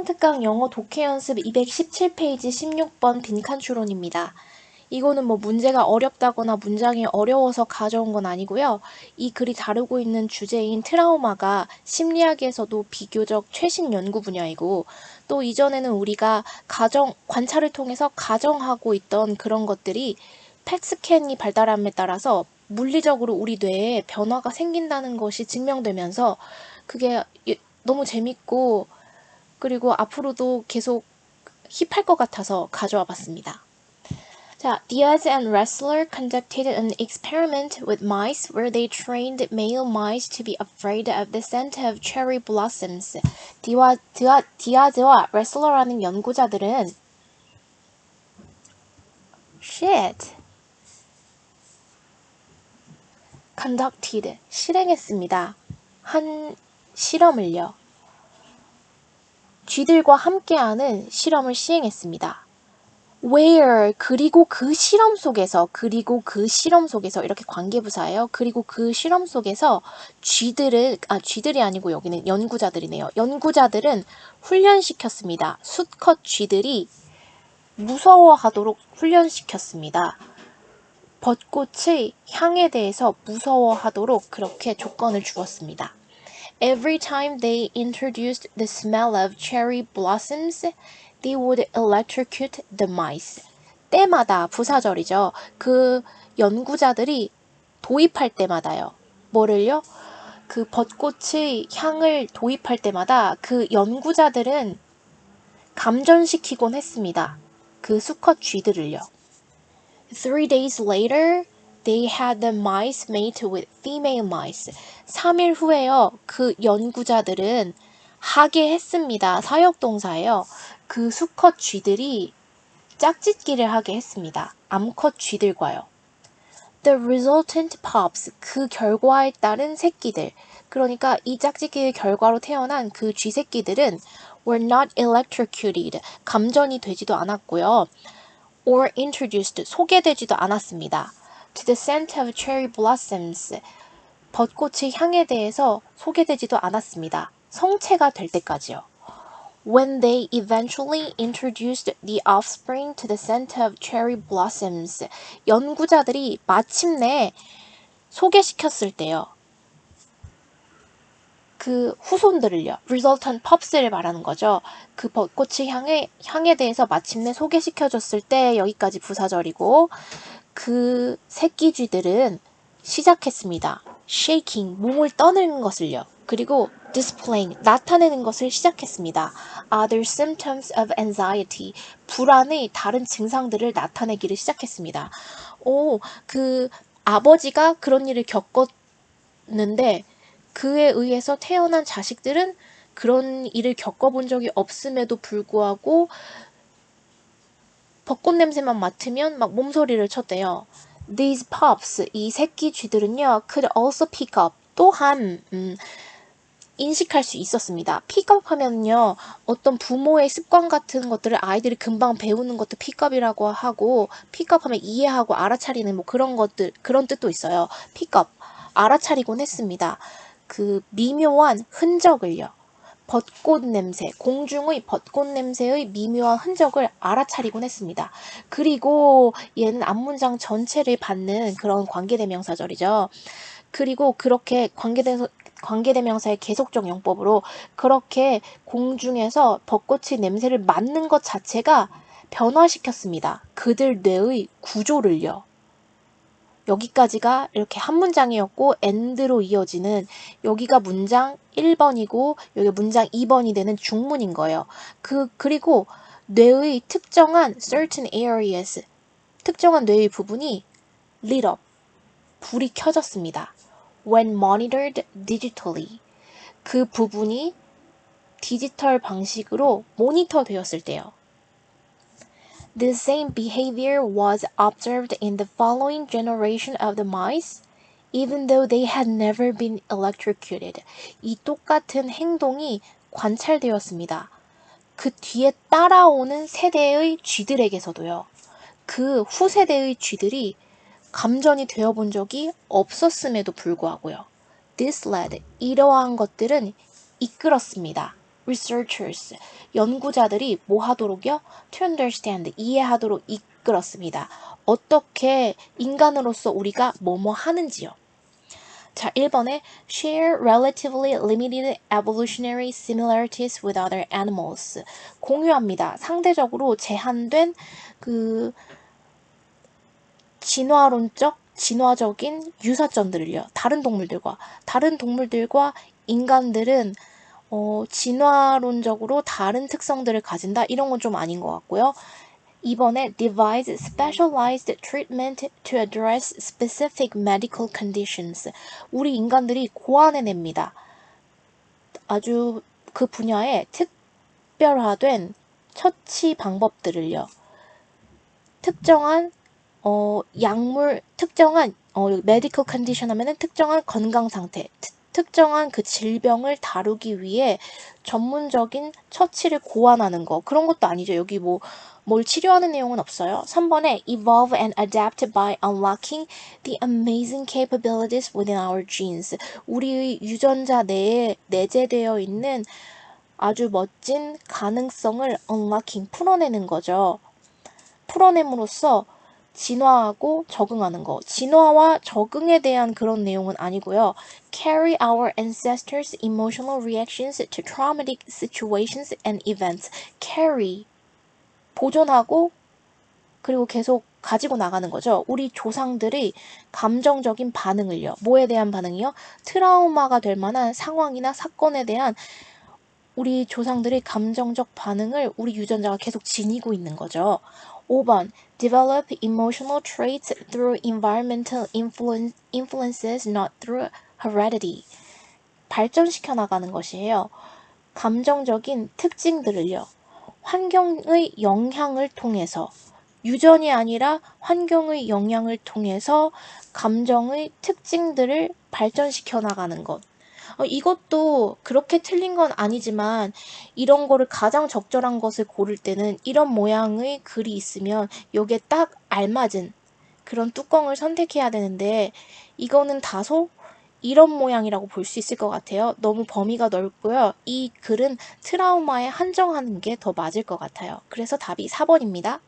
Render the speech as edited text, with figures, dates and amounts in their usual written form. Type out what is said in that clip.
특강 영어 독해 연습 217페이지 16번 빈칸 추론입니다. 이거는 뭐 문제가 어렵다거나 문장이 어려워서 가져온 건 아니고요. 이 글이 다루고 있는 주제인 트라우마가 심리학에서도 비교적 최신 연구 분야이고 또 이전에는 우리가 관찰을 통해서 가정하고 있던 그런 것들이 펫스캔이 발달함에 따라서 물리적으로 우리 뇌에 변화가 생긴다는 것이 증명되면서 그게 너무 재밌고 그리고 앞으로도 계속 힙할 것 같아서 가져와 봤습니다. 자, Diaz and Ressler conducted an experiment with mice where they trained male mice to be afraid of the scent of cherry blossoms. 디아즈와 레슬러라는 연구자들은 conducted, 실행했습니다. 한 실험을요. 쥐들과 함께하는 실험을 시행했습니다. where, 그리고 그 실험 속에서 이렇게 관계부사예요. 그리고 그 실험 속에서 쥐들이 아니고 여기는 연구자들이네요. 연구자들은 훈련시켰습니다. 수컷 쥐들이 무서워하도록 훈련시켰습니다. 벚꽃의 향에 대해서 무서워하도록 그렇게 조건을 주었습니다. Every time they introduced the smell of cherry blossoms, they would electrocute the mice. 때마다 부사절이죠. 그 연구자들이 도입할 때마다요. 뭐를요? 그 벚꽃의 향을 도입할 때마다 그 연구자들은 감전시키곤 했습니다. 그 수컷 쥐들을요. 3 days later, they had the mice mate with female mice. 3일 후에요. 그 연구자들은 하게 했습니다. 사역동사예요. 그 수컷 쥐들이 짝짓기를 하게 했습니다. 암컷 쥐들과요. The resultant pups, 그 결과에 따른 새끼들. 그러니까 이 짝짓기의 결과로 태어난 그 쥐새끼들은 were not electrocuted, 감전이 되지도 않았고요. or introduced, 소개되지도 않았습니다. To the scent of cherry blossoms, 벚꽃의 향에 대해서 소개되지도 않았습니다. 성체가 될 때까지요. When they eventually introduced the offspring to the scent of cherry blossoms, 연구자들이 마침내 소개시켰을 때요. 그 후손들을요. resultant pups를 말하는 거죠. 그 벚꽃의 향에 대해서 마침내 소개시켜줬을 때 여기까지 부사절이고 그 새끼 쥐들은 시작했습니다. shaking, 몸을 떠는 것을요. 그리고 displaying, 나타내는 것을 시작했습니다. Other symptoms of anxiety, 불안의 다른 증상들을 나타내기를 시작했습니다. 그 아버지가 그런 일을 겪었는데 그에 의해서 태어난 자식들은 그런 일을 겪어본 적이 없음에도 불구하고 벚꽃 냄새만 맡으면 막 몸소리를 쳤대요. These pups, 이 새끼 쥐들은요, could also pick up, 또한 인식할 수 있었습니다. 픽업 하면요, 어떤 부모의 습관 같은 것들을 아이들이 금방 배우는 것도 픽업이라고 하고, 픽업하면 이해하고 알아차리는 뭐 그런 것들, 그런 뜻도 있어요. 픽업, 알아차리곤 했습니다. 그 미묘한 흔적을요. 벚꽃 냄새, 공중의 벚꽃 냄새의 미묘한 흔적을 알아차리곤 했습니다. 그리고 얘는 앞문장 전체를 받는 그런 관계대명사절이죠. 그리고 그렇게 관계대명사의 계속적 용법으로 그렇게 공중에서 벚꽃의 냄새를 맡는 것 자체가 변화시켰습니다. 그들 뇌의 구조를요. 여기까지가 이렇게 한 문장이었고 end로 이어지는 여기가 문장 1번이고 여기 문장 2번이 되는 중문인 거예요. 그리고 뇌의 특정한 certain areas, 특정한 뇌의 부분이 lit up, 불이 켜졌습니다. When monitored digitally, 그 부분이 디지털 방식으로 모니터 되었을 때요. The same behavior was observed in the following generation of the mice, even though they had never been electrocuted. 이 똑같은 행동이 관찰되었습니다. 그 뒤에 따라오는 세대의 쥐들에게서도요. 그 후세대의 쥐들이 감전이 되어본 적이 없었음에도 불구하고요. This led, 이러한 것들은 이끌었습니다. researchers, 연구자들이 뭐 하도록요? to understand, 이해하도록 이끌었습니다. 어떻게 인간으로서 우리가 뭐뭐 하는지요. 자, 1번에 share relatively limited evolutionary similarities with other animals. 공유합니다. 상대적으로 제한된 그 진화적인 유사점들을요. 다른 동물들과 인간들은 진화론적으로 다른 특성들을 가진다. 이런 건 좀 아닌 것 같고요. 2번에 devise specialized treatment to address specific medical conditions. 우리 인간들이 고안해냅니다. 아주 그 분야에 특별화된 처치 방법들을요. 특정한 medical condition 하면은 특정한 건강 상태, 특정한 그 질병을 다루기 위해 전문적인 처치를 고안하는 거. 그런 것도 아니죠. 여기 뭘 치료하는 내용은 없어요. 3번에 evolve and adapt by unlocking the amazing capabilities within our genes. 우리의 유전자 내에 내재되어 있는 아주 멋진 가능성을 unlocking, 풀어내는 거죠. 풀어냄으로써 진화하고 적응하는 거. 진화와 적응에 대한 그런 내용은 아니고요. Carry our ancestors' emotional reactions to traumatic situations and events. Carry, 보존하고 그리고 계속 가지고 나가는 거죠. 우리 조상들의 감정적인 반응을요. 뭐에 대한 반응이요? 트라우마가 될 만한 상황이나 사건에 대한 우리 조상들의 감정적 반응을 우리 유전자가 계속 지니고 있는 거죠. 5번 Develop emotional traits through environmental influences, not through heredity. 발전시켜 나가는 것이에요. 감정적인 특징들을요. 환경의 영향을 통해서, 유전이 아니라 환경의 영향을 통해서 감정의 특징들을 발전시켜 나가는 것. 이것도 그렇게 틀린 건 아니지만 이런 거를 가장 적절한 것을 고를 때는 이런 모양의 글이 있으면 요게 딱 알맞은 그런 뚜껑을 선택해야 되는데 이거는 다소 이런 모양이라고 볼 수 있을 것 같아요. 너무 범위가 넓고요. 이 글은 트라우마에 한정하는 게 더 맞을 것 같아요. 그래서 답이 4번입니다.